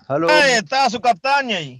Halo, تاسو کپتان یې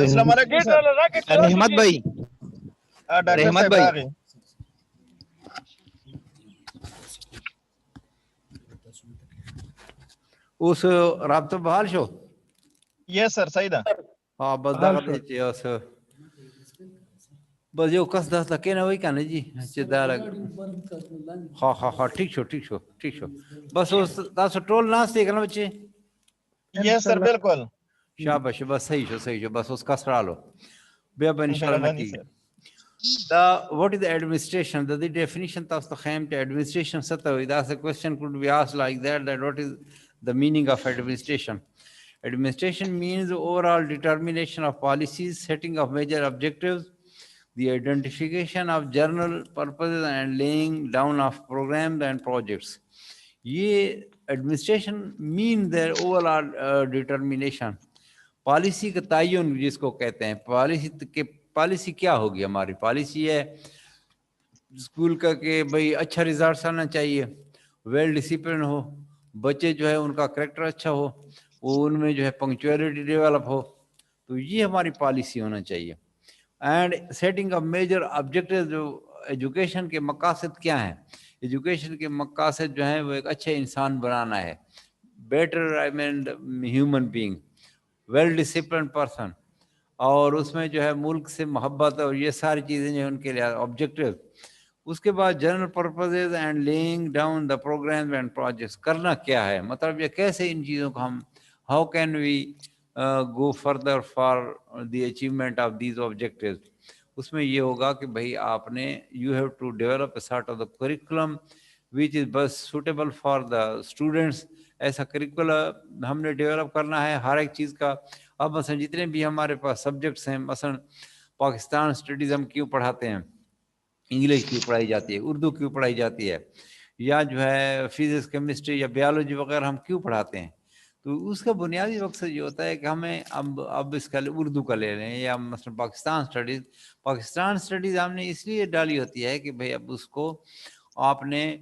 السلام علیکم سر رحمت بھائی ډاکټر رحمت صاحب بھائی راغی اوس رابطه بحال شو. یس سر صحیح ده بس دغه دی چې اوس بس یو کس داس لکه نه وای کنه جی چې دا ها ٹھیک شو بس اوس تاسو ټول ناس دی کنه بچي یس سر بالکل شاباش بس صحیح شو بس اوس کس رالو بیا به ان شاء الله مهرباني کی سر دا what is the administration the definition تاسو ته خیم ته administration څه ته وای دا a question could be asked like that what is the meaning of administration. Administration means the overall determination of policies, setting of major objectives, the identification of general purposes and laying down of programs and projects. یہ administration mean their overall determination. Policy کا تعین جس کو کہتے ہیں policy کیا ہوگی ہماری پالیسی ہے اسکول کا کہ بھئی اچھا ریزلٹس آنا چاہیے ویل ڈسپلن ہو بچے جو ہے ان کا کریکٹر اچھا ہو وہ ان میں جو ہے پنکچویلٹی ڈیولپ ہو تو یہ ہماری پالیسی ہونا چاہیے. And setting of major objective جو ایجوکیشن کے مقاصد کیا ہیں ایجوکیشن کے مقاصد جو ہیں وہ ایک اچھے انسان بنانا ہے better I mean human being well discipline person اور اس میں جو ہے ملک سے محبت اور یہ ساری چیزیں جو ان کے لیے آبجیکٹیو. اس کے بعد general purposes and laying down the program and projects کرنا کیا ہے مطلب یہ کیسے ان چیزوں کو ہم how can we go further for the achievement of these objectives. اس میں یہ ہوگا کہ بھائی آپ نے you have to develop a sort of the curriculum which is best suitable for the students. ایسا کریکولم ہم نے ڈیولپ کرنا ہے ہر ایک چیز کا. اب مثلا جتنے بھی ہمارے پاس سبجیکٹس ہیں مثلا پاکستان اسٹڈیز ہم کیوں پڑھاتے ہیں انگلش کیوں پڑھائی جاتی ہے اردو کیوں پڑھائی جاتی ہے یا جو ہے فزکس کیمسٹری یا بیالوجی وغیرہ ہم کیوں پڑھاتے ہیں تو اس کا بنیادی مقصد یہ ہوتا ہے کہ ہمیں اب اس کا اردو کا لے لیں یا مثلا پاکستان اسٹڈیز ہم نے اس لیے ڈالی ہوتی ہے کہ بھئی اب اس کو آپ نے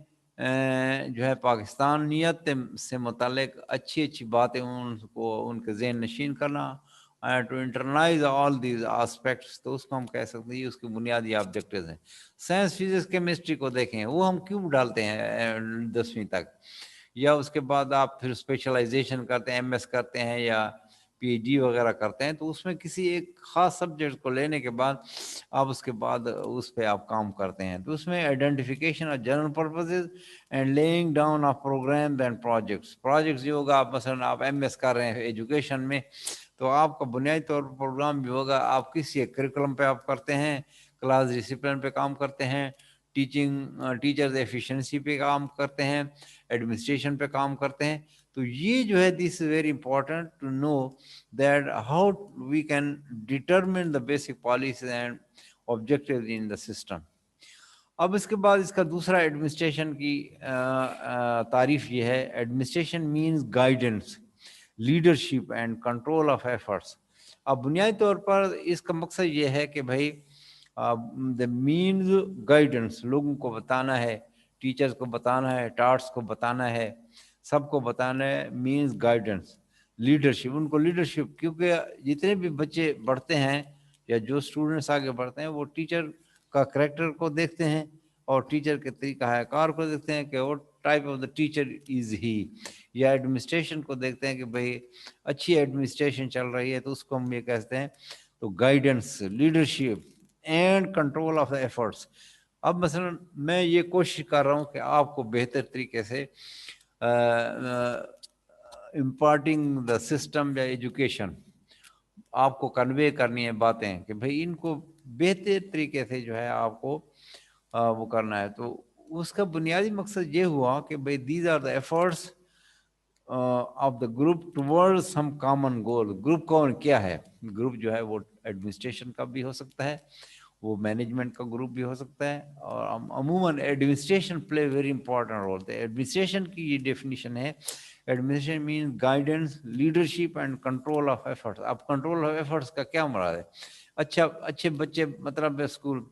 جو ہے پاکستانیت سے متعلق اچھی باتیں ان کو ان کے ذہن نشین کرنا ٹو انٹرنائز آل دیز آسپیکٹس. تو اس کو ہم کہہ سکتے ہیں اس کے بنیادی آبجیکٹیوز ہیں. سائنس فزکس کیمسٹری کو دیکھیں وہ ہم کیوں ڈالتے ہیں 10ویں تک یا اس کے بعد آپ پھر اسپیشلائزیشن کرتے ہیں ایم ایس کرتے ہیں یا پی ایچ ڈی وغیرہ کرتے ہیں تو اس میں کسی ایک خاص سبجیکٹ کو لینے کے بعد آپ اس کے بعد اس پہ آپ کام کرتے ہیں. تو اس میں identification of general purposes and laying down of programs and projects جو ہوگا آپ مثلا آپ ایم ایس کر رہے ہیں ایجوکیشن میں تو آپ کا بنیادی طور پر پروگرام بھی ہوگا آپ کسی ایک کریکولم پہ آپ کرتے ہیں کلاس ڈسپلن پہ کام کرتے ہیں ٹیچرز ایفیشنسی پہ کام کرتے ہیں ایڈمنسٹریشن پہ کام کرتے ہیں. تو یہ جو ہے this is very important to know that how we can determine the basic policies and objectives in the system. اب اس کے بعد اس کا دوسرا ایڈمنسٹریشن کی تعریف یہ ہے administration means guidance leadership and control of efforts. اب بنیادی طور پر اس کا مقصد یہ ہے کہ بھائی دا مینز گائیڈنس لوگوں کو بتانا ہے ٹیچرز کو بتانا ہے ٹارٹس کو بتانا ہے سب کو بتانا ہے مینز گائیڈنس لیڈرشپ ان کو لیڈرشپ کیونکہ جتنے بھی بچے بڑھتے ہیں یا جو اسٹوڈنٹس آگے بڑھتے ہیں وہ ٹیچر کا کریکٹر کو دیکھتے ہیں اور ٹیچر کے طریقہ کار کو دیکھتے ہیں کہ what type of the teacher is he یا ایڈمنسٹریشن کو دیکھتے ہیں کہ بھئی اچھی ایڈمنسٹریشن چل رہی ہے تو اس کو ہم یہ کہتے ہیں تو guidance leadership and control of the efforts. اب مثلا میں یہ کوشش کر رہا ہوں کہ آپ کو بہتر طریقے سے امپارٹنگ دا سسٹم یا ایجوکیشن آپ کو کنوے کرنی ہے باتیں کہ بھئی ان کو بہتر طریقے سے جو ہے آپ کو وہ کرنا ہے. تو اس کا بنیادی مقصد یہ ہوا کہ بھئی these are the efforts of the group toward some common goal. Group کون کیا ہے گروپ جو ہے وہ ایڈمنسٹریشن کا بھی ہو سکتا ہے وہ مینجمنٹ کا گروپ بھی ہو سکتا ہے اور عموماً administration play very important role. Administration کی یہ ڈیفینیشن ہے administration means guidance leadership and control of efforts. اب کنٹرول آف ایفرٹس کا کیا مراد ہے اچھے بچے مطلب اسکول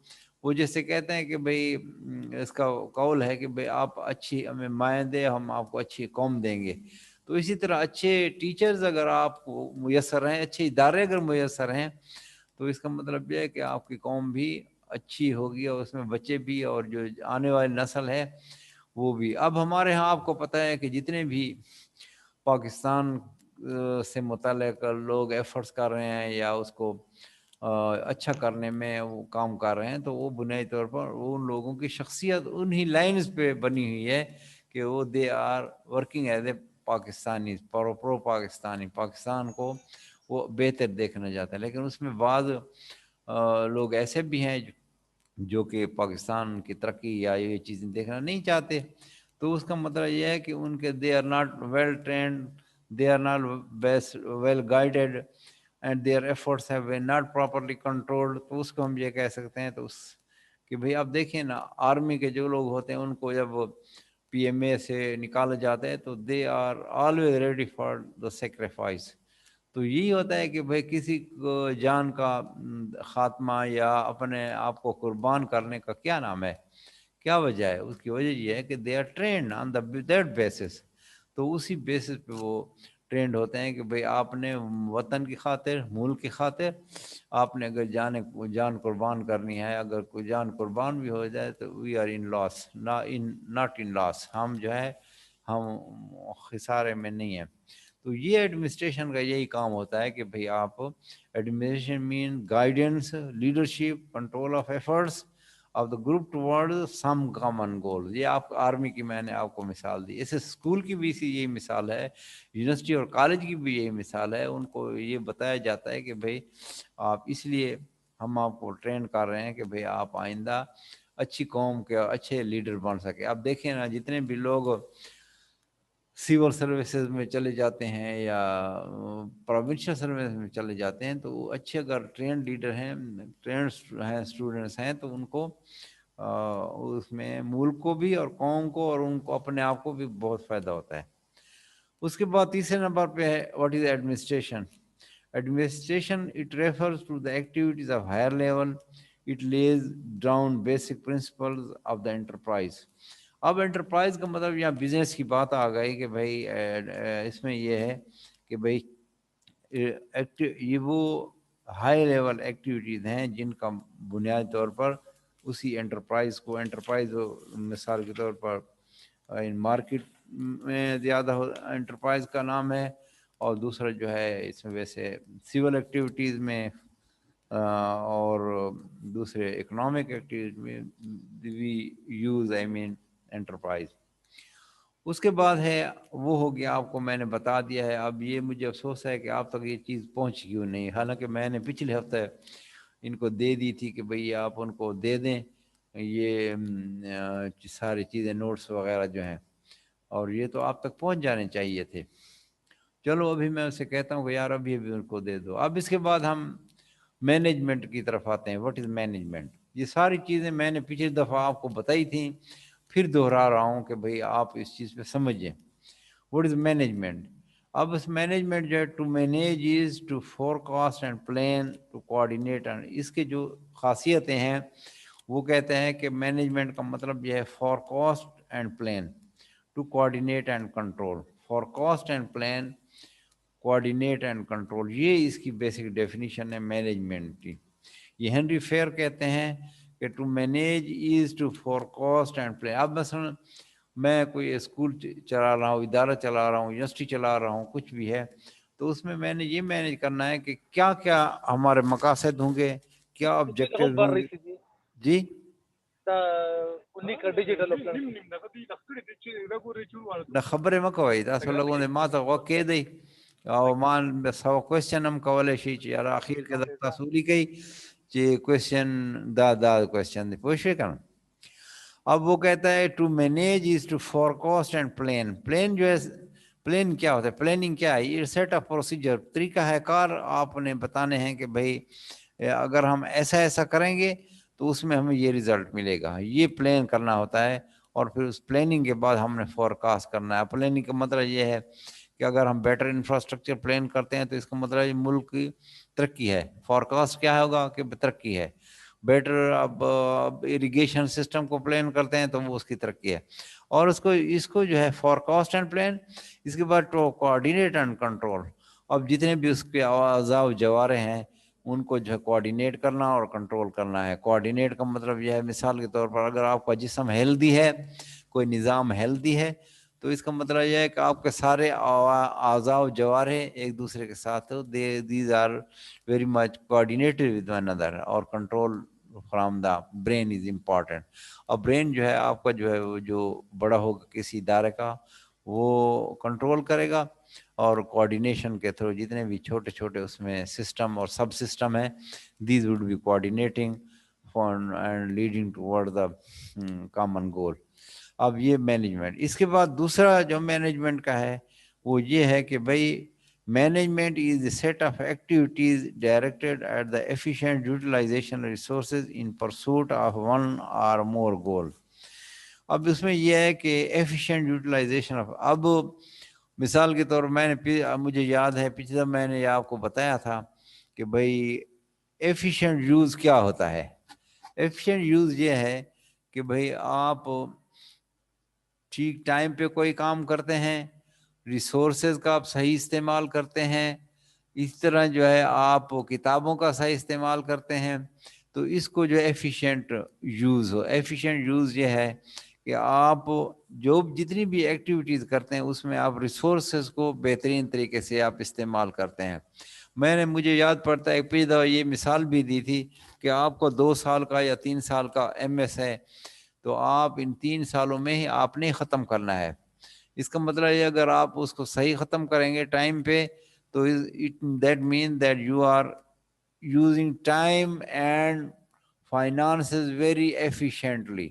وہ جیسے کہتے ہیں کہ بھئی اس کا قول ہے کہ بھئی آپ اچھی ہمیں مائیں دے ہم آپ کو اچھی قوم دیں گے. تو اسی طرح اچھے ٹیچرز اگر آپ کو میسر ہیں، اچھے ادارے اگر میسر ہیں، تو اس کا مطلب یہ ہے کہ آپ کی قوم بھی اچھی ہوگی اور اس میں بچے بھی اور جو آنے والی نسل ہے وہ بھی۔ اب ہمارے ہاں آپ کو پتہ ہے کہ جتنے بھی پاکستان سے متعلق لوگ ایفرٹس کر رہے ہیں یا اس کو اچھا کرنے میں وہ کام کر رہے ہیں، تو وہ بنیادی طور پر ان لوگوں کی شخصیت انہی لائنز پہ بنی ہوئی ہے کہ وہ they are working as a Pakistani, pro Pakistani, Pakistan کو وہ بہتر دیکھنا چاہتا ہے۔ لیکن اس میں بعض لوگ ایسے بھی ہیں جو کہ پاکستان کی ترقی یا یہ چیزیں دیکھنا نہیں چاہتے، تو اس کا مطلب یہ ہے کہ ان کے they are not well trained, they are not well guided and their efforts have been not properly controlled. تو اس کو ہم یہ کہہ سکتے ہیں تو اس کہ بھئی آپ دیکھیں نا، آرمی کے جو لوگ ہوتے ہیں ان کو جب پی ایم اے سے نکالا جاتا ہے تو they are always ready for the sacrifice. تو یہی ہوتا ہے کہ بھئی کسی کو جان کا خاتمہ یا اپنے آپ کو قربان کرنے کا کیا نام ہے، کیا وجہ ہے؟ اس کی وجہ یہ ہے کہ they are trained on the that basis. تو اسی بیسس پہ وہ ٹرینڈ ہوتے ہیں کہ بھئی آپ نے وطن کی خاطر، ملک کی خاطر آپ نے اگر جان قربان کرنی ہے، اگر کوئی جان قربان بھی ہو جائے تو we are in loss, not in لاس، ہم جو ہے ہم خسارے میں نہیں ہیں۔ تو یہ ایڈمنسٹریشن کا یہی کام ہوتا ہے کہ بھئی آپ administration mean guidance, leadership, control of efforts of the group toward some common goal. یہ آپ آرمی کی میں نے آپ کو مثال دی، اسے اسکول کی بھی اسی یہی مثال ہے، یونیورسٹی اور کالج کی بھی یہی مثال ہے۔ ان کو یہ بتایا جاتا ہے کہ بھئی آپ اس لیے ہم آپ کو ٹرین کر رہے ہیں کہ بھئی آپ آئندہ اچھی قوم کے اچھے لیڈر بن سکے۔ اب دیکھیں نا، جتنے بھی لوگ سول سروسز میں چلے جاتے ہیں یا پروونشل سروس میں چلے جاتے ہیں، تو وہ اچھے اگر ٹرین لیڈر ہیں، ٹرینڈ ہیں، اسٹوڈنٹس ہیں، تو ان کو اس میں ملک کو بھی اور قوم کو اور ان کو اپنے آپ کو بھی بہت فائدہ ہوتا ہے۔ اس کے بعد تیسرے نمبر پہ ہے what is administration. Administration it refers to the activities of higher level, it lays down basic principles of the enterprise. اب انٹرپرائز کا مطلب یہاں بزنس کی بات آ گئی کہ بھائی اس میں یہ ہے کہ بھائی یہ وہ ہائی لیول ایکٹیویٹیز ہیں جن کا بنیادی طور پر اسی انٹرپرائز کو، انٹرپرائز مثال کے طور پر مارکیٹ میں زیادہ انٹرپرائز کا نام ہے، اور دوسرا جو ہے اس میں ویسے سول ایکٹیویٹیز میں اور دوسرے اکنامک ایکٹیویٹیز میں وی یوز انٹرپرائز۔ اس کے بعد ہے وہ ہو گیا، آپ کو میں نے بتا دیا ہے۔ اب یہ مجھے افسوس ہے کہ آپ تک یہ چیز پہنچ کیوں نہیں، حالانکہ میں نے پچھلے ہفتے ان کو دے دی تھی کہ بھئی آپ ان کو دے دیں یہ ساری چیزیں، نوٹس وغیرہ جو ہیں، اور یہ تو آپ تک پہنچ جانے چاہیے تھے۔ چلو ابھی میں اسے کہتا ہوں کہ یار ابھی ان کو دے دو۔ اب اس کے بعد ہم مینجمنٹ کی طرف آتے ہیں۔ What is management? یہ ساری چیزیں میں نے پچھلی دفعہ آپ کو بتائی تھیں، پھر دہرا رہا ہوں کہ بھئی آپ اس چیز پہ سمجھیں۔ What is management? اب اس مینجمنٹ جو ہے to manage is to forecast and plan to coordinate, اس کے جو خاصیتیں ہیں وہ کہتے ہیں کہ مینجمنٹ کا مطلب یہ ہے forecast and plan to coordinate and control, forecast and plan, coordinate and control, یہ اس کی بیسک ڈیفینیشن ہے مینجمنٹ کی۔ یہ ہنری فیر کہتے ہیں کہ to manage is to forecast and plan. اب مثلا میں کوئی اسکول چلا رہا ہوں، ادارہ چلا رہا ہوں، یونیورسٹی چلا رہا ہوں، کچھ بھی ہے، تو اس میں نے یہ مینیج کرنا ہے کہ کیا کیا ہمارے مقاصد ہوں گے، کیا آبجیکٹیوز ہوں گے۔ جی دا خبرې مه کوئ، تاسو لږونه ما ته غوږ کېږدئ او ما سوه کوېسچن هم کولی شئ چې یاره اخر کې درته تاسو ولیکئ چې کوېسچن دا کوېسچن دی، پوه شوئ که نه؟ اب وہ کہتا ہے to manage is to forecast and plan. Plan جو ہے، پلان کیا ہوتا ہے؟ پلاننگ کیا ہے؟ یہ سیٹ آف پروسیجر، طریقہ کار آپ نے بتانے ہیں کہ بھائی اگر ہم ایسا ایسا کریں گے تو اس میں ہمیں یہ ریزلٹ ملے گا، یہ پلان کرنا ہوتا ہے۔ اور پھر اس پلاننگ کے بعد ہم نے فور کاسٹ کرنا ہے۔ پلاننگ کا مطلب یہ ہے کہ اگر ہم بیٹر انفراسٹرکچر پلان کرتے ہیں تو اس کا مطلب یہ ملک کی ترقی ہے۔ فور کاسٹ کیا ہوگا کہ ترقی ہے۔ بیٹر اب اریگیشن سسٹم کو پلان کرتے ہیں تو وہ اس کی ترقی ہے۔ اور اس کو جو ہے فورکاسٹ اینڈ پلان، اس کے بعد کوآرڈینیٹ اینڈ کنٹرول. اب جتنے بھی اس کے اعضاء و جوارے ہیں ان کو جو ہے کوآرڈینیٹ کرنا اور کنٹرول کرنا ہے. کوآرڈینیٹ کا مطلب یہ ہے مثال کے طور پر اگر آپ کا جسم ہیلدی ہے، کوئی نظام ہیلدی ہے، تو اس کا مطلب یہ ہے کہ آپ کے سارے اعضاء و جوارے ایک دوسرے کے ساتھ these are very much coordinated with one other, اور control from the brain is important. اور برین جو ہے آپ کا جو ہے جو بڑا ہوگا کسی ادارے کا وہ کنٹرول کرے گا، اور کوآرڈینیشن کے تھرو جتنے بھی چھوٹے چھوٹے اس میں سسٹم اور سب سسٹم ہیں these would be coordinating and leading toward the common goal. اب یہ مینجمنٹ. اس کے بعد دوسرا جو مینجمنٹ کا ہے وہ یہ ہے کہ بھائی management is a set of activities directed at the efficient utilization resources in pursuit of one or more گول. اب اس میں یہ ہے کہ ایفیشینٹ یوٹیلائزیشن آف، اب مثال کے طور میں نے مجھے یاد ہے پچھلا میں نے آپ کو بتایا تھا کہ بھائی ایفیشینٹ یوز کیا ہوتا ہے. ایفیشینٹ یوز یہ ہے کہ بھائی آپ ٹھیک ٹائم پہ کوئی کام کرتے ہیں، ریسورسز کا آپ صحیح استعمال کرتے ہیں، اس طرح جو ہے آپ کتابوں کا صحیح استعمال کرتے ہیں، تو اس کو جو ایفیشینٹ یوز ہو. ایفیشینٹ یوز یہ ہے کہ آپ جو جتنی بھی ایکٹیویٹیز کرتے ہیں اس میں آپ ریسورسز کو بہترین طریقے سے آپ استعمال کرتے ہیں. مجھے یاد پڑتا ہے پچھلی دفعہ یہ مثال بھی دی تھی کہ آپ کو 2 سال کا یا 3 سال کا ایم ایس ہے، تو آپ ان 3 سالوں میں ہی آپ نے ختم کرنا ہے. اس کا مطلب یہ اگر آپ اس کو صحیح ختم کریں گے ٹائم پہ تو that mean that you are using time and finances very efficiently.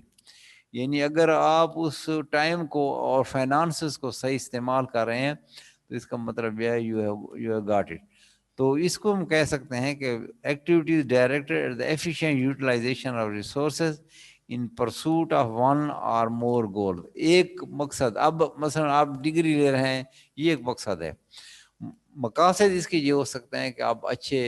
یعنی اگر آپ اس ٹائم کو اور فائنانسز کو صحیح استعمال کر رہے ہیں تو اس کا مطلب یہ ہے یو ہیو گاٹ اٹ. تو اس کو ہم کہہ سکتے ہیں کہ activities directed at the efficient utilization of resources in pursuit of one or more گول. ایک مقصد، اب مثلا آپ ڈگری لے رہے ہیں، یہ ایک مقصد ہے. مقاصد اس کے یہ ہو سکتے ہیں کہ آپ اچھے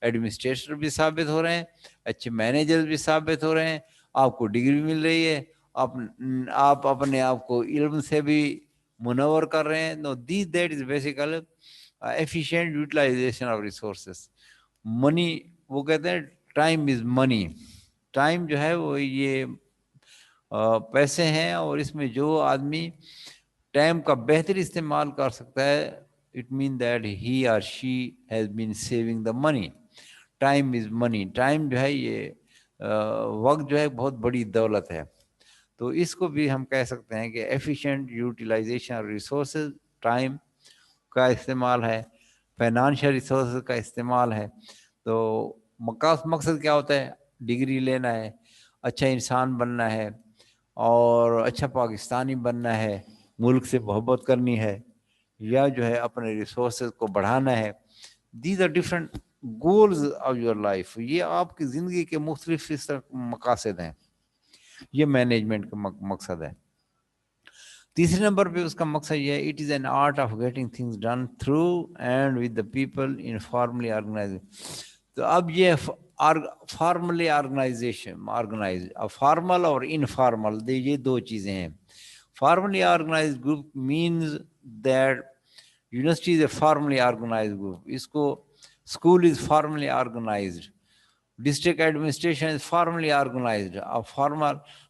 ایڈمنسٹریٹر بھی ثابت ہو رہے ہیں، اچھے مینیجر بھی ثابت ہو رہے ہیں، آپ کو ڈگری مل رہی ہے، آپ اپنے آپ کو علم سے بھی منور کر رہے ہیں. Know that is basically efficient utilization of resources. Money, وہ کہتے ہیں ٹائم از منی. ٹائم جو ہے وہ یہ پیسے ہیں، اور اس میں جو آدمی ٹائم کا بہتر استعمال کر سکتا ہے اٹ مین دیٹ ہی اور she has been saving the money. Time is money. Time جو ہے یہ وقت جو ہے بہت بڑی دولت ہے. تو اس کو بھی ہم کہہ سکتے ہیں کہ efficient utilization of resources, time کا استعمال ہے، فائنانشیل ریسورسز کا استعمال ہے. تو مقصد کیا ہوتا ہے؟ ڈگری لینا ہے، اچھا انسان بننا ہے، اور اچھا پاکستانی بننا ہے، ملک سے محبت کرنی ہے، یا جو ہے اپنے ریسورسز کو بڑھانا ہے. These are different goals of your life. یہ آپ کی زندگی کے مختلف اس طرح مقاصد ہیں. یہ مینجمنٹ کا مقصد ہے. تیسرے نمبر پہ اس کا مقصد یہ ہے it is an art of getting things done through and with the people in formally organize. تو اب یہ فارملی آرگنائز، فارمل اور انفارمل یہ 2 چیزیں ہیں. Formally organize group means that university is a formally organize group. اس کو school is formally organized, district administration is formally organized.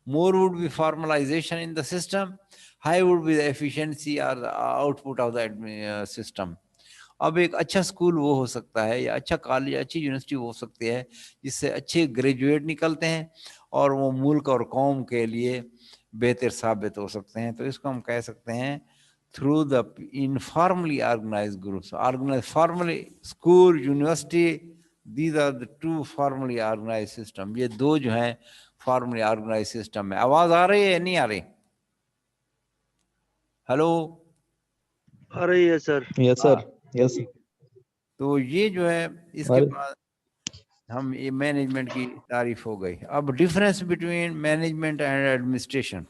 More would be formalization in the system, high would be the efficiency or the output of the system. اب ایک اچھا school وہ ہو سکتا ہے، یا اچھا کالج، اچھی یونیورسٹی ہو سکتی ہے جس سے اچھے گریجویٹ نکلتے ہیں اور وہ ملک اور قوم کے لیے بہتر ثابت ہو سکتے ہیں. تو اس کو ہم کہہ سکتے ہیں through the informally organized groups. Organized formally, school, university, these are the 2 formally organized system. یہ 2 جو ہیں formally organized system ہے. آواز آ رہی ہے یا نہیں آ رہی؟ ہلو، آ رہی ہے سر. یس سر. یس. تو یہ جو ہے اس کے بعد ہم یہ مینجمنٹ کی تعریف ہو گئی. اب difference between management and administration,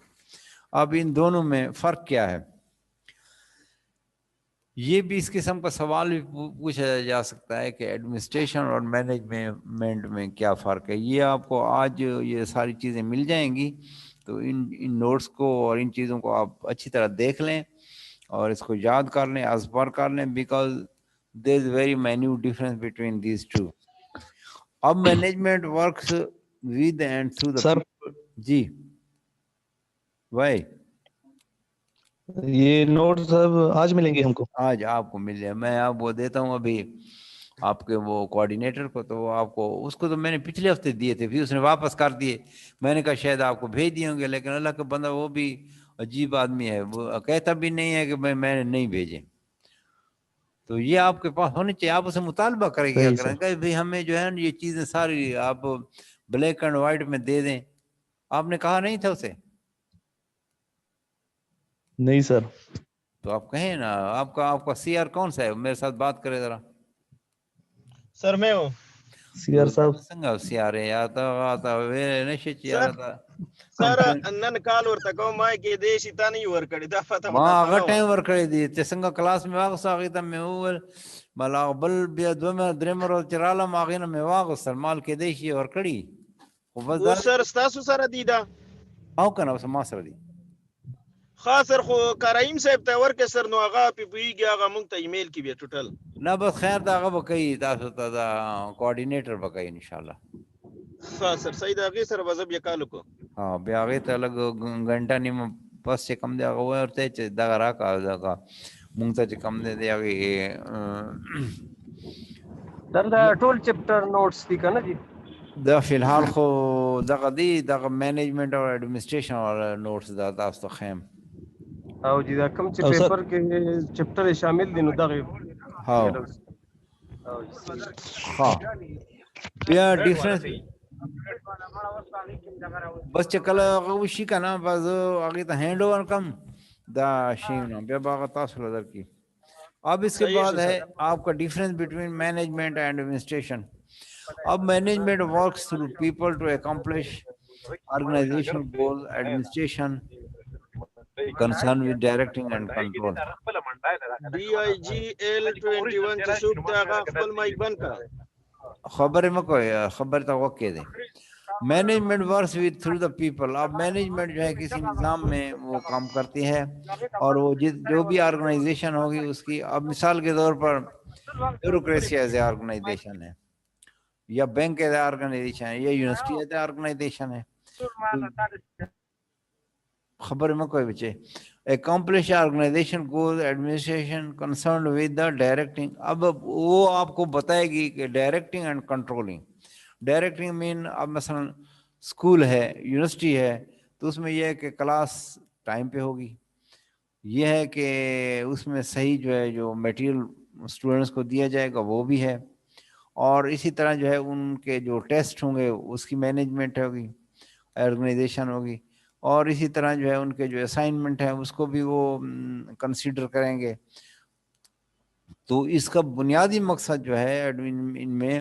اب ان دونوں میں فرق کیا ہے؟ یہ بھی اس قسم کا سوال بھی پوچھا جا سکتا ہے کہ ایڈمنسٹریشن اور مینجمنٹ میں کیا فرق ہے. یہ آپ کو آج یہ ساری چیزیں مل جائیں گی تو ان نوٹس کو اور ان چیزوں کو آپ اچھی طرح دیکھ لیں اور اس کو یاد کر لیں, ازبر کر لیں, because there is very minute difference between these two. اب management works with and through the sir people. جی بھائی, یہ نوٹس اب آج ملیں گے ہم کو؟ آج آپ کو مل جائے. میں آپ وہ دیتا ہوں ابھی آپ کے وہ کوآرڈینیٹر کو, تو وہ آپ کو, اس کو تو میں نے پچھلے ہفتے دیے تھے, پھر اس نے واپس کر دیے. میں نے کہا شاید آپ کو بھیج دیے ہوں گے, لیکن اللہ کا بندہ وہ بھی عجیب آدمی ہے, وہ کہتا بھی نہیں ہے کہ میں نے نہیں بھیجے. تو یہ آپ کے پاس ہونے چاہیے, آپ اسے مطالبہ کریں کیا صحیح کریں سر. کہ بھائی ہمیں جو ہے نا یہ چیزیں ساری آپ بلیک اینڈ وائٹ میں دے دیں. آپ نے کہا نہیں تھا اسے؟ نہیں سر. تو آپ کہیں نا, آپ کا سی آر کون سا ہے, میرے ساتھ بات کرے ذرا. سر میں ہوں سی آر صاحب سنگا سی آر ہے یا تا نشچ یا سر تا سر نن کال ورته کوم ما کې دیشي تا نه ور کړی دا پته ما مته هغه ټایم ور کړی دی چې څنګه کلاس مې واغسته هغې ته مې وویل بل بل بیا دومره درېیمه ورځ چې رالم هغې نه مې واغوستل مال کېدی شي ور کړي خو بس دا اوس سر ستاسو سره دی دا او که نه اوس ما سره دي خاص سر خو کرایم صاحب ته ورکې سر نو هغه پی پیږي هغه مونږ ته ایمیل کې بیا ټوټل نه بس خیر دا هغه به کوي تاسو ته دا کوآرډینیټر به کوي انشاءالله. ها سر صحیح دا هغې سره به زه بیا کال وکړو بیا هغې ته لږ غنټه نیمه پس چې کم دی هغه ورته چې دغه راکړه دغه مونږ ته چې کم دی د هغې سر دا ټول چپټر نوټس دي که نه دي؟ دا فی الحال خو دغه دی دغه مینجمنٹ او ایڈمنسټریشن والا نوټس دا تاسو ته خیم او چې دا کوم چې پیپر کې چپټر شامل دي نو دغه ها ها بیا ډیفرنس بس چې کله هغه وشي که نه بس هغې ته ہینڈ اوور کم دا شی نه بیا به هغه تاسو له درکړي. اب اس کے بعد ہے آپ کا difference between management and administration. اب management works through people to accomplish organization goal. Administration concern with directing and control. D I G L 21 چې څوک دی هغه خپل مایک بند کړه خبر میں کوئی خبر تو وقع دے. Management works with through the people. اب مینجمنٹ جو ہے کسی نظام میں وہ کام کرتی ہے اور وہ جو بھی آرگنائزیشن ہوگی اس کی, اب مثال کے طور پر بیوروکریسی ایز اے آرگنائزیشن ہے یا بینک ایز اے آرگنائزیشن ہے یا یونیورسٹی ایز اے آرگنائزیشن ہے. خبر میں کوئی بچے accomplish organization goals administration concerned with the directing. اب وہ آپ کو بتائے گی کہ ڈائریکٹنگ اینڈ کنٹرولنگ. ڈائریکٹنگ مین اب مثلا اسکول ہے یونیورسٹی ہے تو اس میں یہ ہے کہ کلاس ٹائم پہ ہوگی, یہ ہے کہ اس میں صحیح جو ہے جو میٹیریل اسٹوڈنٹس کو دیا جائے گا وہ بھی ہے, اور اسی طرح جو ہے ان کے جو ٹیسٹ ہوں گے اس کی مینجمنٹ ہوگی آرگنائزیشن ہوگی, اور اسی طرح جو ہے ان کے جو اسائنمنٹ ہے اس کو بھی وہ کنسیڈر کریں گے. تو اس کا بنیادی مقصد جو ہے ان میں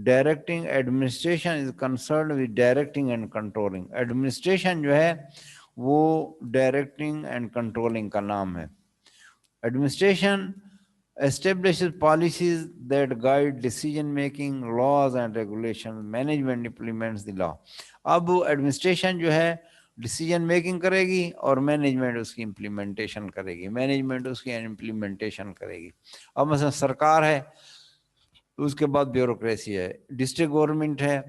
directing administration is concerned with directing and controlling. Administration جو ہے وہ ڈائریکٹنگ اینڈ کنٹرولنگ کا نام ہے. Administration establishes policies that guide decision making, laws and regulations. Management implements the law. اب ایڈمنسٹریشن جو ہے ڈیسیجن میکنگ کرے گی اور مینجمنٹ اس کی امپلیمنٹیشن کرے گی. مینجمنٹ اس کی امپلیمنٹیشن کرے گی. اب مثلا سرکار ہے, اس کے بعد بیوروکریسی ہے, ڈسٹرکٹ گورنمنٹ ہے,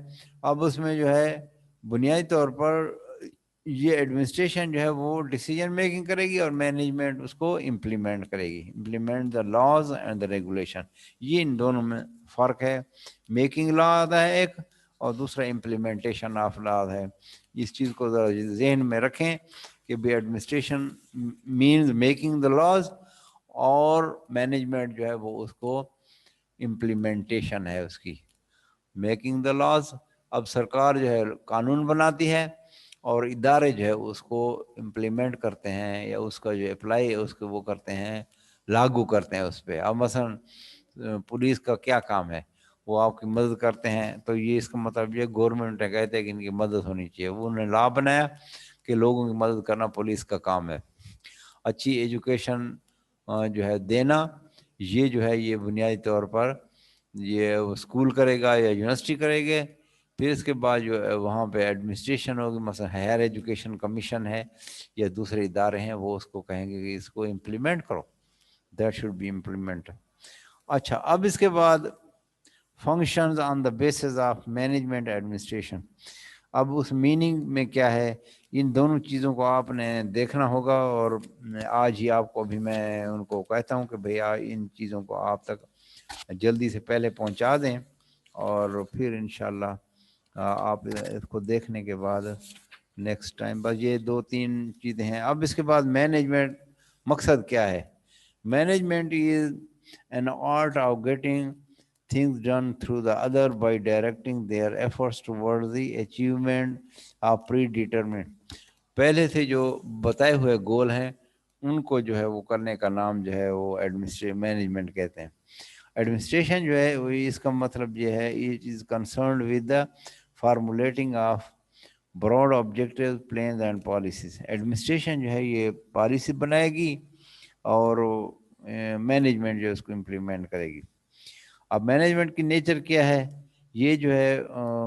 اب اس میں جو ہے بنیادی طور پر یہ ایڈمنسٹریشن جو ہے وہ ڈیسیجن میکنگ کرے گی اور مینجمنٹ اس کو امپلیمنٹ کرے گی. Implement the laws and the regulation. یہ ان دونوں میں فرق ہے. میکنگ لا آتا ہے ایک اور دوسرا امپلیمنٹیشن آف لا ہے. اس چیز کو ذرا ذہن میں رکھیں کہ بھی administration means making the laws اور مینجمنٹ جو ہے وہ اس کو امپلیمنٹیشن ہے اس کی. میکنگ دا لاز, اب سرکار جو ہے قانون بناتی ہے اور ادارے جو ہے اس کو امپلیمنٹ کرتے ہیں یا اس کا جو اپلائی ہے اس کو وہ کرتے ہیں, لاگو کرتے ہیں اس پہ. اب مثلا پولیس کا کیا کام ہے, وہ آپ کی مدد کرتے ہیں, تو یہ اس کا مطلب یہ گورنمنٹ ہے کہتے ہیں کہ ان کی مدد ہونی چاہیے. وہ انہوں نے لا بنایا کہ لوگوں کی مدد کرنا پولیس کا کام ہے. اچھی ایجوکیشن جو ہے دینا, یہ جو ہے یہ بنیادی طور پر یہ اسکول کرے گا یا یونیورسٹی کرے گا پھر اس کے بعد جو ہے وہاں پہ ایڈمنسٹریشن ہوگی، مثلا ہائر ایجوکیشن کمیشن ہے یا دوسرے ادارے ہیں، وہ اس کو کہیں گے کہ اس کو امپلیمنٹ کرو، دیٹ شوڈ بی امپلیمنٹ. اچھا، اب اس کے بعد functions on the basis of management administration. اب اس میننگ میں کیا ہے، ان دونوں چیزوں کو آپ نے دیکھنا ہوگا، اور آج ہی آپ کو بھی میں ان کو کہتا ہوں کہ بھئی ان چیزوں کو آپ تک جلدی سے پہلے پہنچا دیں، اور پھر انشاءاللہ آپ اس کو دیکھنے کے بعد نیکسٹ ٹائم، بس یہ 2-3 چیزیں ہیں. اب اس کے بعد مینجمنٹ مقصد کیا ہے؟ Management is an art of getting things done through the other by directing their efforts towards the achievement of predetermined. پہلے سے جو بتائے ہوئے گول ہیں ان کو جو ہے وہ کرنے کا نام جو ہے وہ مینجمنٹ کہتے ہیں. ایڈمنسٹریشن جو ہے وہ اس کا مطلب یہ ہے it is concerned with the formulating of broad objectives, plans and policies. Administration جو ہے یہ پالیسی بنائے گی اور مینجمنٹ جو ہے اس کو امپلیمنٹ کرے گی. اب مینجمنٹ کی نیچر کیا ہے؟ یہ جو ہے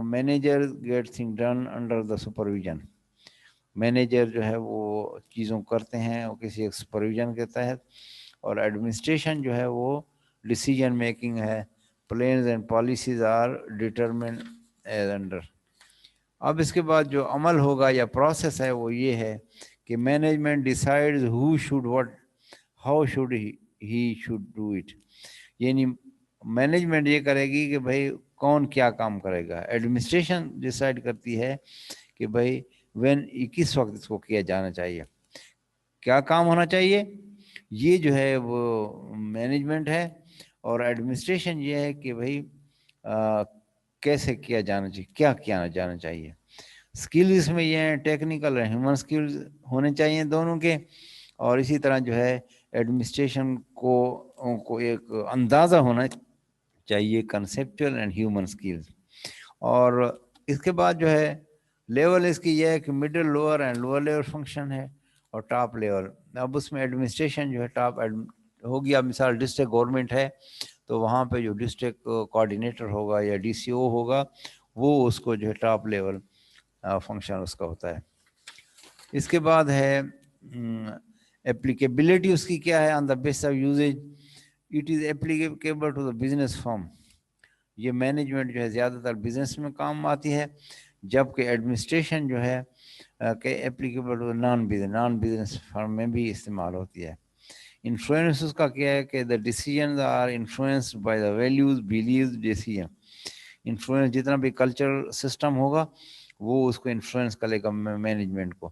manager get thing done under the supervision. Manager جو ہے وہ چیزوں کرتے ہیں وہ کسی ایک سپرویژن کے تحت، اور ایڈمنسٹریشن جو ہے وہ ڈیسیجن میکنگ ہے. Plans and policies are determined as under. اب اس کے بعد جو عمل ہوگا یا پروسیس ہے وہ یہ ہے کہ management decides who should what how should he should do it. یعنی مینجمنٹ یہ کرے گی کہ بھائی کون کیا کام کرے گا. ایڈمنسٹریشن ڈیسائیڈ کرتی ہے کہ بھائی کس وقت اس کو کیا جانا چاہیے، کیا کام ہونا چاہیے. یہ جو ہے وہ مینجمنٹ ہے. اور ایڈمنسٹریشن یہ ہے کہ بھائی کیسے کیا جانا چاہیے، کیا کیا جانا چاہیے. سکلز میں یہ ہیں ٹیکنیکل اور ہیومن سکلز ہونے چاہیے دونوں کے. اور اسی طرح جو ہے ایڈمنسٹریشن کو ایک اندازہ ہونا چاہیے کنسیپچل اینڈ ہیومن سکلز. اور اس کے بعد جو ہے لیول اس کی یہ ہے کہ middle lower and lower level function ہے اور ٹاپ لیول. اب اس میں ایڈمنسٹریشن جو ہے ٹاپ ہوگی. اب مثال ڈسٹرکٹ گورنمنٹ ہے تو وہاں پہ جو ڈسٹرکٹ کوآرڈینیٹر ہوگا یا ڈی سی او ہوگا وہ اس کو جو ہے ٹاپ لیول فنکشن اس کا ہوتا ہے. اس کے بعد ہے اپلیکیبلٹی اس کی کیا ہے. On the base of usage it is applicable to the business firm. یہ مینجمنٹ جو ہے زیادہ تر بزنس میں کام آتی ہے، جبکہ ایڈمنسٹریشن جو ہے کہ اپلیکیبل ٹو نان بزنس فرم میں بھی استعمال ہوتی ہے. انفلوئنس اس کا کیا ہے کہ the decisions are influenced by the values beliefs decision. Influence جتنا بھی کلچرل سسٹم ہوگا وہ اس کو انفلوئنس کرے گا مینجمنٹ کو،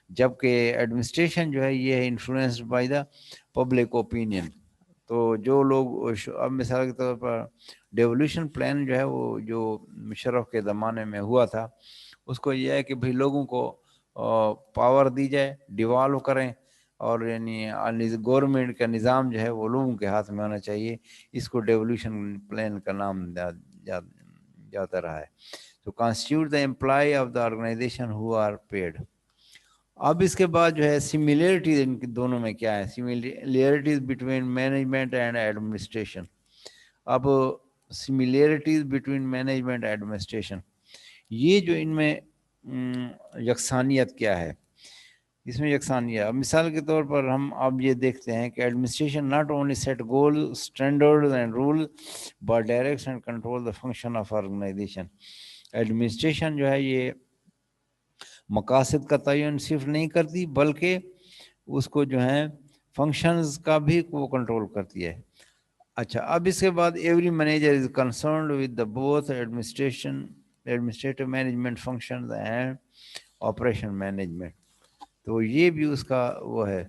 جبکہ ایڈمنسٹریشن جو ہے یہ ہے influenced by the public opinion. تو جو لوگ اب مثال کے طور پر ڈیولوشن پلان جو ہے وہ جو مشرف کے زمانے میں ہوا تھا، اس کو یہ ہے کہ بھئی لوگوں کو پاور دی جائے، ڈیوالو کریں، اور یعنی گورنمنٹ کا نظام جو ہے وہ لوگوں کے ہاتھ میں ہونا چاہیے. اس کو ڈیولوشن پلان کا نام جاتا رہا ہے. تو constitute the employee of the organization who are paid. اب اس کے بعد جو ہے سملیرٹیز ان دونوں میں کیا ہے، similarities between management and administration. اب similarities between management and administration, یہ جو ان میں یکسانیت کیا ہے، اس میں یکسانیت. اب مثال کے طور پر ہم اب یہ دیکھتے ہیں کہ administration not only set goal standard and rule but directs and control the function of organization. Administration جو ہے یہ مقاصد کا تعین صرف نہیں کرتی بلکہ اس کو جو ہے فنکشنز کا بھی وہ کنٹرول کرتی ہے. اچھا، اب اس کے بعد every manager is concerned with the both administrative management functions and operation management. تو یہ بھی اس کا وہ ہے.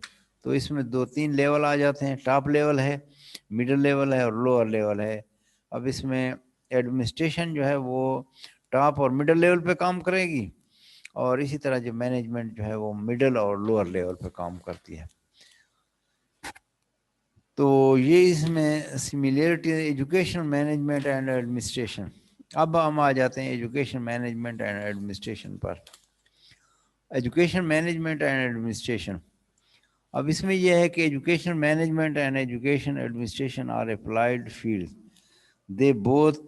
تو اس میں 2-3 لیول آ جاتے ہیں، ٹاپ لیول ہے، مڈل لیول ہے اور لوور لیول ہے. اب اس میں ایڈمنسٹریشن جو ہے وہ ٹاپ اور مڈل لیول پہ کام کرے گی، اور اسی طرح جو مینجمنٹ جو ہے وہ مڈل اور لوور لیول پہ کام کرتی ہے. تو یہ اس میں similarity education management and administration. اب ہم آ جاتے ہیں ایجوکیشن مینجمنٹ اینڈ ایڈمنسٹریشن پر. ایجوکیشن مینجمنٹ اینڈ ایڈمنسٹریشن، اب اس میں یہ ہے کہ education management and education administration are applied field. They both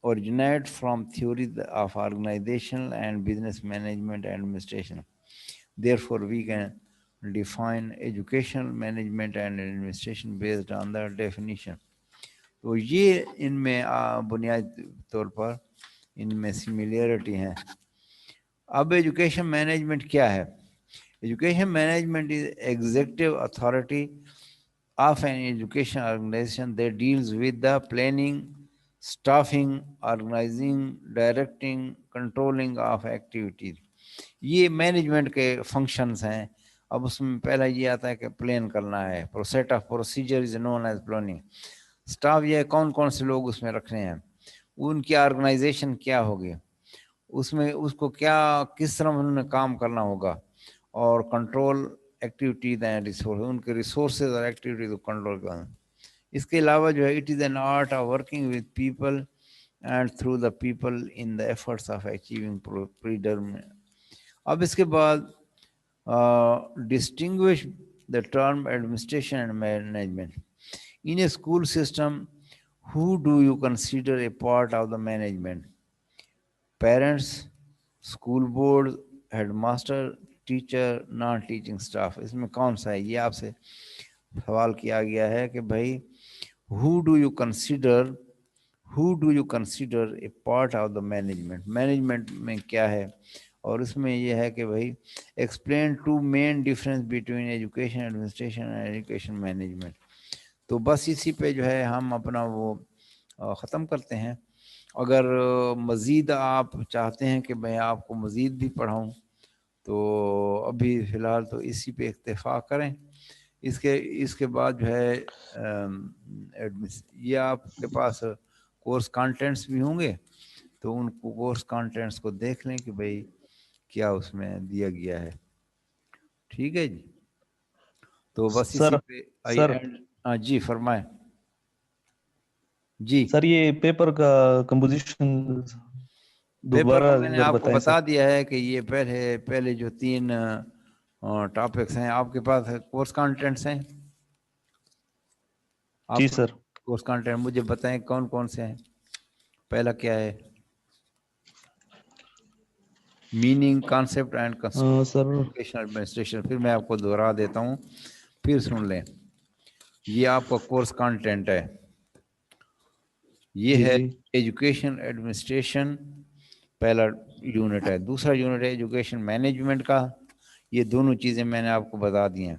originate from theory of organizational and business management and administration. Therefore, we can define educational management and administration based on the definition. تو یہ ان میں بنیادی طور پر ان میں similarity ہیں. اب education management کیا ہے؟ Education management is executive authority of an education organization that deals with the planning, staffing, organizing, directing, controlling of activities. یہ مینجمنٹ کے فنکشنز ہیں. اب اس میں پہلا یہ آتا ہے کہ پلان کرنا ہے. Set of procedure is known as planning. Staff یہ کون کون سے لوگ اس میں رکھنے ہیں, ان کی آرگنائزیشن کیا ہوگی, اس میں اس کو کیا کس طرح انہوں نے کام کرنا ہوگا, اور کنٹرول ایکٹیویٹیز اینڈ ریسورس, ان کے ریسورسز اور ایکٹیویٹیز کو کنٹرول کرنا. اس کے علاوہ جو ہے it is an art of working with people and through the people in the efforts of achieving freedom. اب اس کے بعد distinguish the term administration and management. In a school system who do you consider a part of the management? Parents, school board, headmaster, teacher, non-teaching staff. اس میں کون سا ہے؟ یہ آپ سے سوال کیا گیا ہے کہ بھائی who do you consider a part of the management? Management میں کیا ہے؟ اور اس میں یہ ہے کہ بھائی explain two main difference between education administration and education management. تو بس اسی پہ جو ہے ہم اپنا وہ ختم کرتے ہیں. اگر مزید آپ چاہتے ہیں کہ میں آپ کو مزید بھی پڑھاؤں تو ابھی فی الحال تو اسی پہ اکتفا کریں. اس کے بعد جو ہے یہ آپ کے پاس کورس کانٹینٹس بھی ہوں گے, تو ان کو کورس کانٹینٹس کو دیکھ لیں کہ بھائی کیا اس میں دیا گیا ہے. ٹھیک ہے جی, تو بس اسی پہ. ہاں جی فرمائیں. جی سر یہ پیپر کا کمپوزیشن دوبارہ میں نے آپ کو بتا دیا ہے کہ یہ پہلے جو 3 ٹاپکس ہیں آپ کے پاس کورس کانٹینٹس ہیں. جی سر. کورس کانٹینٹ مجھے بتائیں کون کون سے ہیں. پہلا کیا ہے؟ Meaning, concept and education administration. پھر میں آپ کو دوہرا دیتا ہوں, پھر سن لیں. یہ آپ کا کورس کانٹینٹ ہے. یہ ہے ایجوکیشن ایڈمنسٹریشن پہلا یونٹ ہے. دوسرا یونٹ ہے ایجوکیشن مینجمنٹ کا. یہ دونوں چیزیں میں نے آپ کو بتا دی ہیں.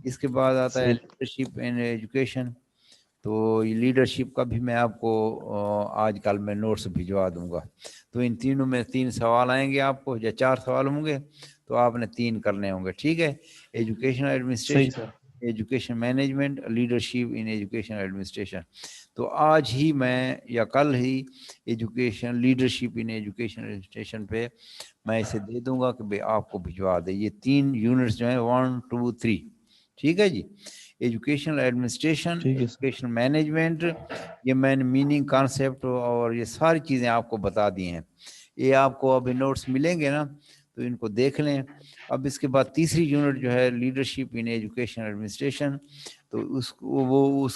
اس کے بعد آتا ہے لیڈرشپ ان ایجوکیشن. تو یہ لیڈرشپ کا بھی میں آپ کو آج کل میں نوٹس بھجوا دوں گا. تو ان تینوں میں 3 سوال آئیں گے آپ کو, یا 4 سوال ہوں گے, تو آپ نے 3 کرنے ہوں گے. ٹھیک ہے, education administration, education management, leadership in education administration. تو آج ہی میں یا کل ہی education leadership in education administration پہ میں اسے دے دوں گا کہ بھائی آپ کو بھجوا دے. یہ 3 یونٹس جو ہیں 1 2 3. ٹھیک ہے جی. ایجوکیشن ایڈمنسٹریشن, ایجوکیشن مینجمنٹ, یہ میں نے میننگ, کانسیپٹ اور یہ ساری چیزیں آپ کو بتا دی ہیں. یہ آپ کو ابھی نوٹس ملیں گے نا, تو ان کو دیکھ لیں. اب اس کے بعد تیسری یونٹ جو ہے لیڈرشپ ان ایجوکیشن ایڈمنسٹریشن, تو اس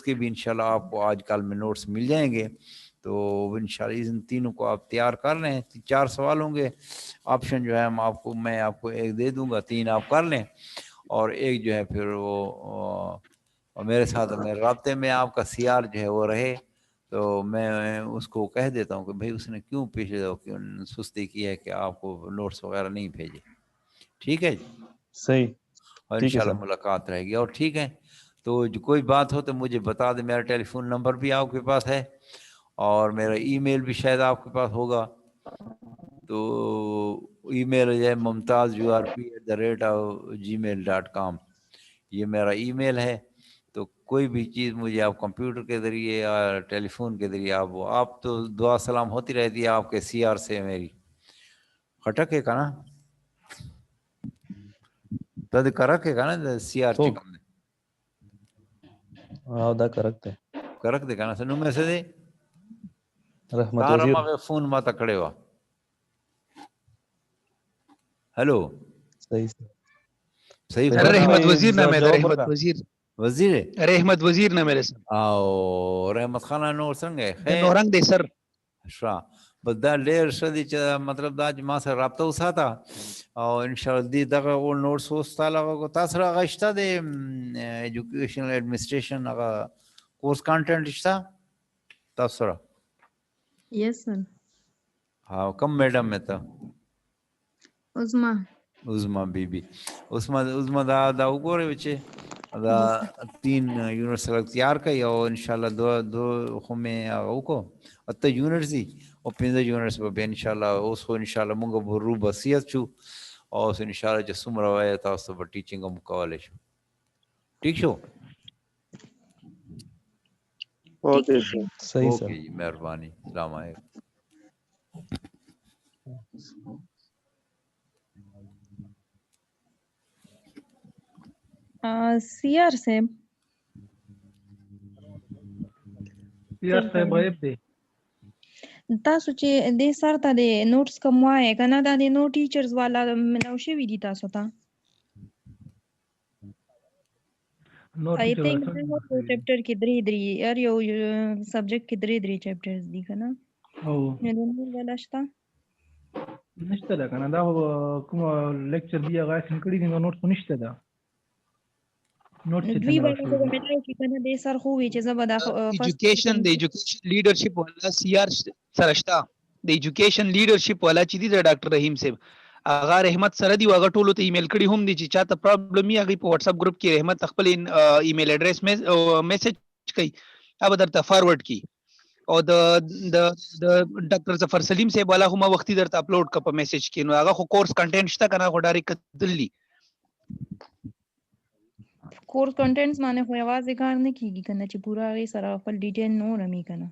کے بھی انشاءاللہ آپ کو آج کل میں نوٹس مل جائیں گے. تو انشاءاللہ ان تینوں کو آپ تیار کر لیں. 4 سوال ہوں گے. آپشن جو ہے میں آپ کو ایک دے دوں گا, 3 آپ کر لیں, اور ایک جو ہے پھر وہ میرے ساتھ رابطے میں آپ کا CR جو ہے وہ رہے. تو میں اس کو کہہ دیتا ہوں کہ بھائی اس نے کیوں سستی کی ہے کہ آپ کو نوٹس وغیرہ نہیں بھیجے. ٹھیک ہے جی, صحیح. اور انشاءاللہ ملاقات رہے گی. اور ٹھیک ہے, تو جو کوئی بات ہو تو مجھے بتا دیں. میرا ٹیلی فون نمبر بھی آپ کے پاس ہے, اور میرا ای میل بھی شاید آپ کے پاس ہوگا. تو ای میل ہے mumtaz@gmail.com. یہ میرا ای میل ہے. تو کوئی بھی چیز مجھے آپ کمپیوٹر کے ذریعے یا ٹیلی فون کے ذریعے آپ تو دعا سلام ہوتی رہتی ہے آپ کے CR سے میری. خٹک ہے کا نا تد کرک ہے کا نا CR چکم دے کرک دے کا نا سنو میں سے دے رحمت وزیر فون ماتا کھڑے ہوا. ہیلو صحیح. رحمت وزیر نام ہے. رحمت وزیر وزیر رحمت وزیر نام ہے. آو رحمت خانہ نور سنگ ہے نورنگ دے سر. شا بس دا ډېر ښه دی چې مطلب دا چې ما سره رابطه وساته او انشاءالله دې دغه اول نوټس اوس تعالی تاسو سره هغه شته د ایجوکیشنل ایډمنسټریشن هغه کورس کانټینټ شته تاسو سره؟ یس سر. ها کوم میډم مې ته؟ عظما بی بی. عظما دا وګورئ چې دا 3 یونټ سره اختیار کړئ او انشاءالله دو خو مې هغه وکړو 8 یونټس دي او 15 یونټس به انشاءالله اوس خو انشاءالله موږ به رو بصیت شو او اوس انشاءالله چې څومره وایي تاسو به ټیچینګ هم کولی شو. ٹھیک شو؟ Okay sir. صحیح سر. اوکے جی مہربانی. السلام علیکم. سی آر صاحب. غیب دی. تاسو چې د سر ته د نوټس کوم وایي کنه دا د نو ټیچرز والا نو شوي دي تاسو ته؟ آی تھنک چپټر کې درې هر یو سبجیکټ کې درې چپټرز دي کنه؟ او نو والا شته نشته ده کنه دا کوم لیکچر دی هغه څنګه کړی دي نو نوټ نشته ده. دوی به کوم ملای کې کنه د سر خو وی چې زبر د ایجوکیشن لیډرشپ والا سی آر سرشتہ د ایجوکیشن لیډرشپ والا چې دی د ډاکټر رحیم صاحب هغه رحمت سره دی هغه ټولو ته ایمیل کړي هم دي چې چاته پرابلم یې هغه په واتس اپ ګروپ کې رحمت خپل ایمیل ایډریس میسج کوي هغه درته فارورډ کی او د ډاکټر ظفر سلیم صاحب والا هم وختي درته اپلوډ ک په میسج کې نو هغه خو کورس کنټینټ شته کنه خو ډایرکټ دلی کورس کنټینټس باندې خو یوازې کار نه کیږي کنه چې پورا غي سره خپل ډیټیل نو رمي کنه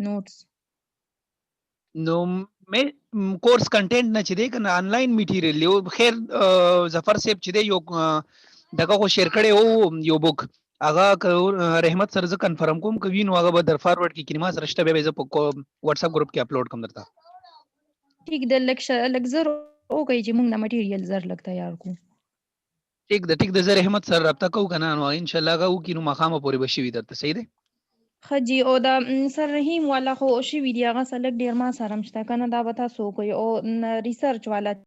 نوټس نو مې کورس کنټینټ نه چې دی کنه آنلاین میټیریل یو خیر ظفر صاحب چې دی یو دغه خو شیر کړي او یو بوک هغه رحمت سره ز کنفرم کوم کوي نو هغه به در فارورډ کی کینما سره شته به ز په واتس اپ ګروپ کې اپلوډ کوم درته ٹھیک د لکزر او کوي چې موږ نه مټیریل زر لګ تیار کو ٹھیک د زه رحمت سره رابطه کو کنه نو ان شاء الله هغه وکینو مخامه پورې بشي درته صحیح دی خجی او دا سر رحیم والا خو شي ویډیو هغه سلک ډیر ما سره مشته کنه دا وتا سو کوي او ریسرچ والا